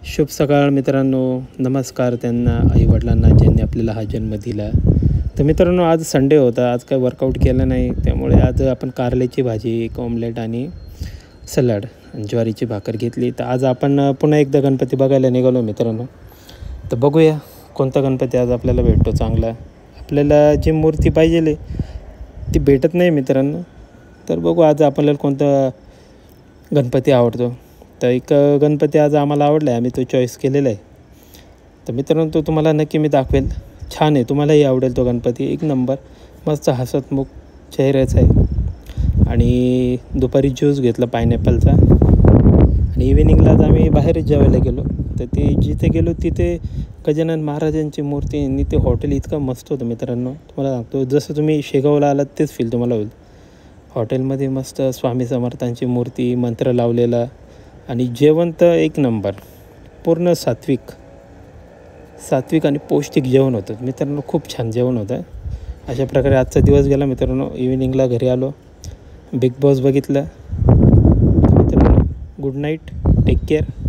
शुभ सकाळ मित्रांनो. नमस्कार त्यांना आईवडिलांना ज्यांनी आपल्याला हा जन्म दिला. तर मित्रांनो, आज संडे होता. आज काही वर्कआउट केलं नाही, त्यामुळे आज आपण कारल्याची भाजी, एक ऑमलेट आणि सलाड आणि ज्वारीची भाकर घेतली. तर आज आपण पुन्हा एकदा गणपती बघायला निघालो मित्रांनो. तर बघूया कोणता गणपती आज आपल्याला भेटतो चांगला. आपल्याला जी मूर्ती पाहिजे ती भेटत नाही मित्रांनो. तर बघू आज आपल्याला कोणता गणपती आवडतो. तर एक गणपती आज आम्हाला आवडला आहे, आम्ही तो चॉईस केलेला आहे. तर मित्रांनो, तो तुम्हाला नक्की मी दाखवेल. छान आहे, तुम्हालाही आवडेल तो गणपती. एक नंबर मस्त हसतमुख चेहऱ्याचा आहे. आणि दुपारी ज्यूस घेतला पायनॅपलचा. आणि इव्हिनिंगलाच आम्ही बाहेरच जेवायला गेलो. तर ते जिथे गेलो तिथे गजानन महाराजांची मूर्ती आणि ते हॉटेल इतकं मस्त होतं मित्रांनो. तुम्हाला सांगतो, जसं तुम्ही शेगावला आलात तेच फील तुम्हाला होईल. हॉटेलमध्ये मस्त स्वामी समर्थांची मूर्ती, मंत्र लावलेला आणि जेवण तर एक नंबर. पूर्ण सात्विक आणि पौष्टिक जेवण होतं मित्रांनो. खूप छान जेवण होतं. अशा प्रकारे आजचा दिवस गेला मित्रांनो. इव्हिनिंगला घरी आलो, बिग बॉस बघितलं. मित्रांनो, गुड नाईट, टेक केअर.